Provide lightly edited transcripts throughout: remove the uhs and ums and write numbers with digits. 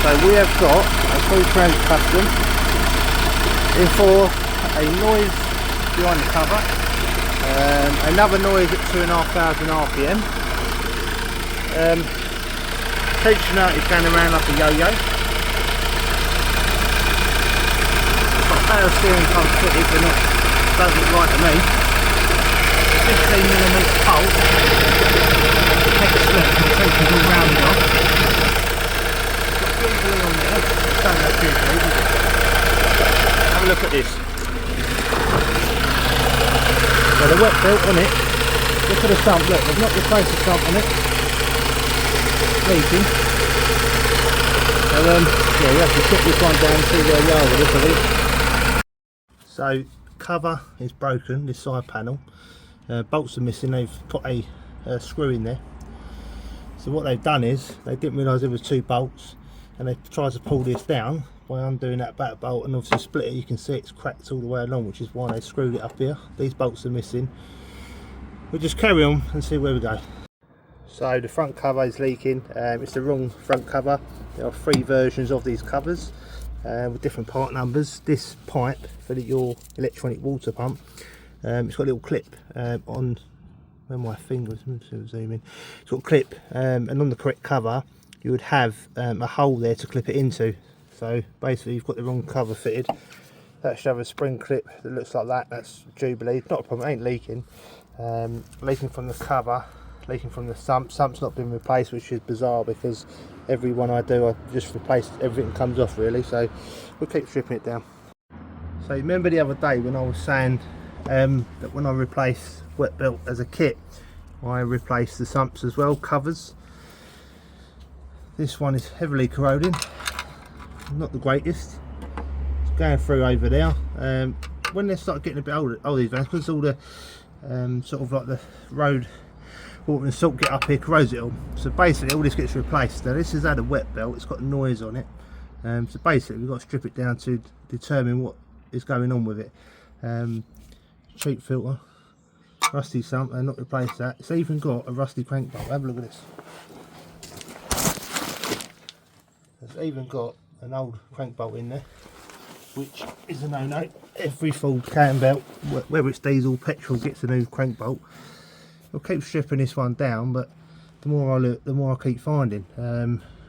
So we have got a full Transit custom in for a noise behind the cover, another noise at 2,500 RPM, tensioner is going around like a yo-yo, got a power steering pump fitted but doesn't look right to me, 15mm pulse, next slip, the tension's all rounded off. On there. Don't know Jubilee, does it? Have a look at this. So the wet belt on it, look at the sump, look, they've not replaced the sump on it. It's leaking. So yeah, you have to put this one down and see where we are with it, I think. So cover is broken, this side panel. Bolts are missing, they've put a screw in there. So what they've done is, they didn't realise there was two bolts, and they tried to pull this down by undoing that back bolt, and obviously split it. You can see it's cracked all the way along, which is why they screwed it up here. These bolts are missing. We'll just carry on and see where we go. So the front cover is leaking. It's the wrong front cover. There are 3 versions of these covers with different part numbers. This pipe for your electronic water pump, it's got a little clip on where my finger was. Zoom in. It's got a clip, and on the correct cover you would have a hole there to clip it into. So basically you've got the wrong cover fitted. That should have a spring clip that looks like that. That's Jubilee, not a problem, it ain't leaking. Leaking from the cover, leaking from the sump. Sump's not been replaced, which is bizarre because every one I do I just replace, everything comes off really, so we'll keep stripping it down. So remember the other day when I was saying that when I replace wet belt as a kit, I replace the sumps as well, covers. This one is heavily corroding, not the greatest. It's going through over there. When they start getting a bit older, these vans, because all the sort of like the road water and salt get up here, corrodes it all. So basically all this gets replaced. Now this has had a wet belt, it's got noise on it. So basically we've got to strip it down to determine what is going on with it. Cheap filter, rusty sump, and not replace that. It's even got a rusty crank bolt. Have a look at this. It's even got an old crank bolt in there, which is a no-no. Every Ford can belt, whether it's diesel, petrol, gets a new crank bolt. We'll keep stripping this one down, but the more I look, the more I keep finding.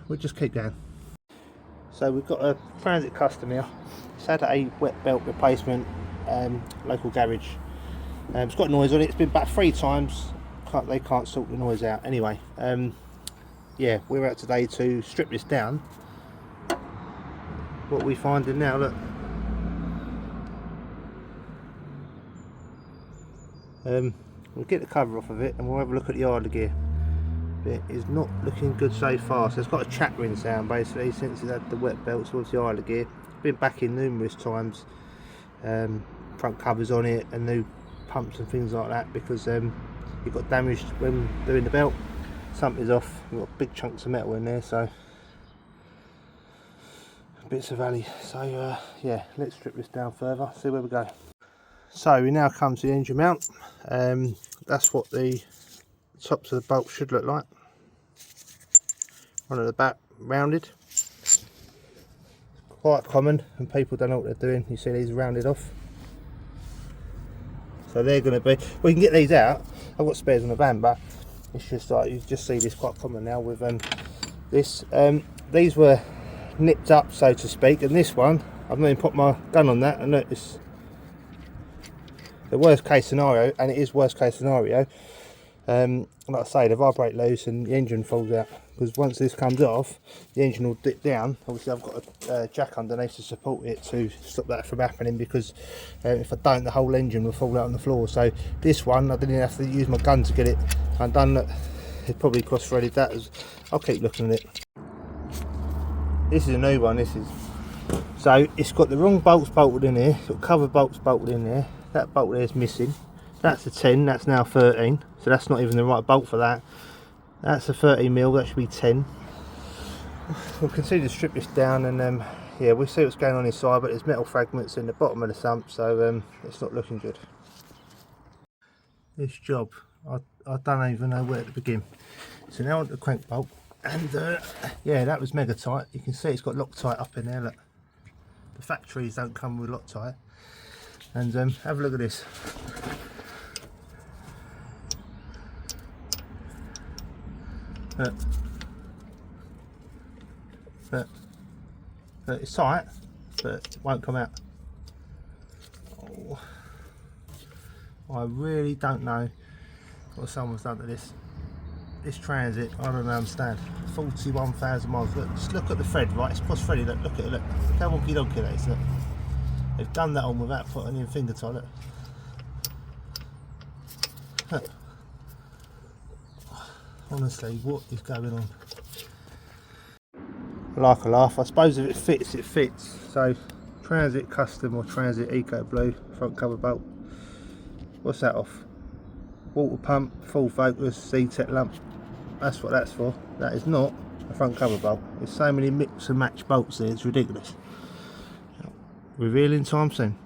We'll just keep going. So we've got a Transit custom here. It's had a wet belt replacement, local garage. It's got noise on it. It's been back 3 times. They can't sort the noise out. Anyway, yeah, we're out today to strip this down. What we finding now, look. We'll get the cover off of it and we'll have a look at the idler gear. It is not looking good so far. So it's got a chattering sound basically since it's had the wet belts with the idler gear. Been back in numerous times. Front covers on it and new pumps and things like that because it got damaged when doing the belt. Something's off. We've got big chunks of metal in there, so bits of alley. So yeah, let's strip this down further, see where we go. So we now come to the engine mount. That's what the tops of the bolt should look like. One at the back rounded. Quite common and people don't know what they're doing. You see these rounded off. So they're going to be, we can get these out. I've got spares on the van, but it's just like, you just see this quite common now with this. These were nipped up, so to speak, and this one, I've not even put my gun on that, and look, it's the worst case scenario, and it is worst case scenario. Like I say, the vibrate loose and the engine falls out, because once this comes off, the engine will dip down. Obviously I've got a jack underneath to support it to stop that from happening, because if I don't, the whole engine will fall out on the floor. So this one, I didn't even have to use my gun to get it undone. It probably cross-threaded that. I'll keep looking at it. This is a new one, this is. So it's got the wrong bolts bolted in here, it's got cover bolts bolted in there. That bolt there is missing. That's a 10, that's now 13, so that's not even the right bolt for that. That's a 13mm, that should be 10. We'll continue to strip this down and yeah, we'll see what's going on inside, but there's metal fragments in the bottom of the sump, so it's not looking good. This job, I don't even know where to begin. So now on the crank bolt, And yeah, that was mega tight. You can see it's got Loctite up in there, look. The factories don't come with Loctite. And have a look at this. Look. Look. Look, it's tight, but it won't come out. Oh. I really don't know what someone's done to this Transit. I don't understand. 41,000 miles. Look, just look at the thread, right? It's cross threaded. Look at it. Look how wonky donkey that is. Look. They've done that on without putting in finger tie. Look. Look. Honestly, what is going on? I like a laugh. I suppose if it fits, it fits. So, Transit Custom or Transit Eco Blue front cover bolt. What's that off? Water pump, full focus, C-Tech lump. That's what that's for. That is not a front cover bolt. There's so many mix and match bolts there, it's ridiculous. Revealing time soon.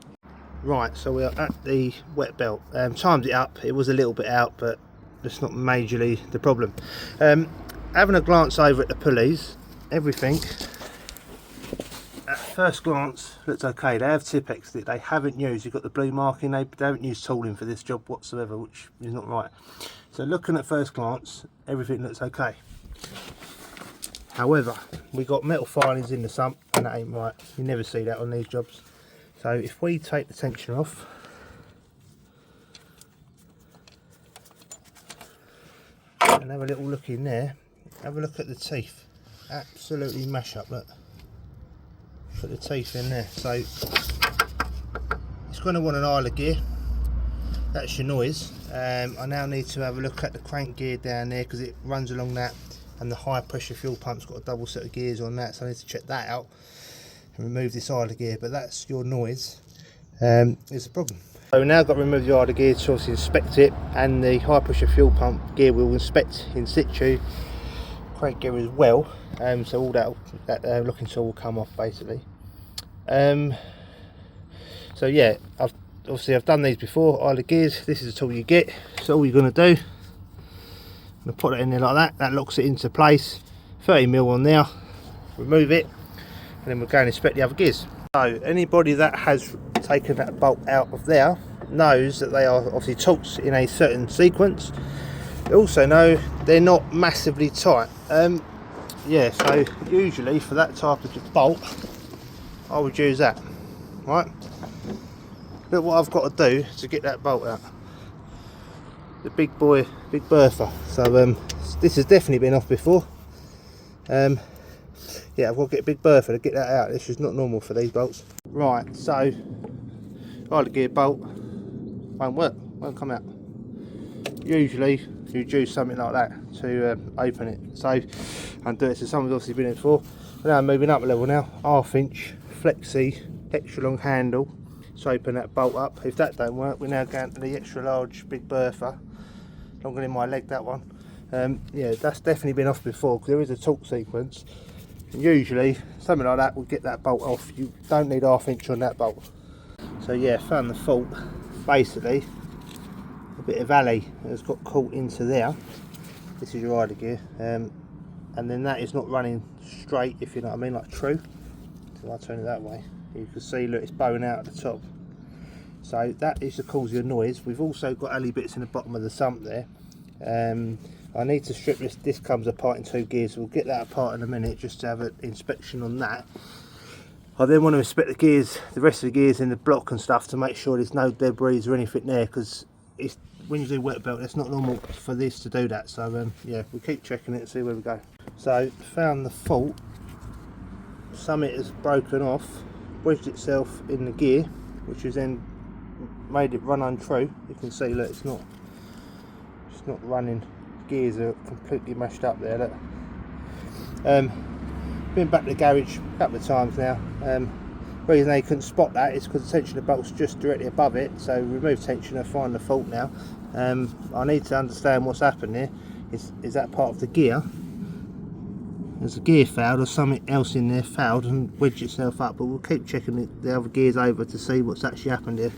Right, so we are at the wet belt. Timed it up, it was a little bit out, but that's not majorly the problem. Having a glance over at the pulleys, everything at first glance looks okay. They have Tipex that they haven't used. You've got the blue marking, they haven't used tooling for this job whatsoever, which is not right. So looking at first glance, everything looks okay. However, we got metal filings in the sump and that ain't right. You never see that on these jobs. So if we take the tension off, and have a little look in there, have a look at the teeth. Absolutely mash up, look. Put the teeth in there. So it's going to want an idler gear. That's your noise. I now need to have a look at the crank gear down there because it runs along that, and the high pressure fuel pump's got a double set of gears on that, so I need to check that out and remove this idler gear. But that's your noise. It's a problem. So we've now got to remove the idler gear to obviously inspect it, and the high pressure fuel pump gear we'll inspect in situ, crank gear as well. So all that looking tool will come off basically. So yeah, I've done these before, idler gears. This is the tool you get. So all you're going to do, I'm going to put it in there like that. That locks it into place. 30mm on there. Remove it, and then we'll go and inspect the other gears. So anybody that has taken that bolt out of there knows that they are obviously torqued in a certain sequence. They also know they're not massively tight. Yeah, so usually for that type of bolt, I would use that. Right. Look what I've got to do to get that bolt out. The big boy, big bertha. So this has definitely been off before. Yeah, I've got to get a big bertha to get that out. This is not normal for these bolts. Right, so idler gear bolt won't work, won't come out. Usually you'd use something like that to open it. So undo it. So someone's obviously been in before. Now I'm moving up a level now. 1/2 inch flexi extra long handle to open that bolt up. If that don't work, we're now going to the extra large big bertha, longer than my leg, that one. Yeah, that's definitely been off before because there is a torque sequence, and usually something like that will get that bolt off. You don't need 1/2 inch on that bolt. So yeah, found the fault. Basically a bit of alley has got caught into there. This is your idler gear, and then that is not running straight, if you know what I mean, like true. So I'll turn it that way. You can see, look, it's bowing out at the top. So that is the cause of your noise. We've also got alley bits in the bottom of the sump there. I need to strip this. This comes apart in 2 gears. So we'll get that apart in a minute just to have an inspection on that. I then want to inspect the gears, the rest of the gears in the block and stuff, to make sure there's no debris or anything there, because it's, when you do wet belt, it's not normal for this to do that. So yeah, we'll keep checking it and see where we go. So found the fault. Something has broken off, wedged itself in the gear, which has then made it run untrue. You can see, look, it's not running. Gears are completely mashed up there, look. Been back to the garage a couple of times now. Reason they couldn't spot that is because the tensioner bolt's just directly above it. So remove tensioner, find the fault now. I need to understand what's happened here. Is that part of the gear? There's a gear failed, or something else in there failed and wedged itself up, but we'll keep checking the other gears over to see what's actually happened here.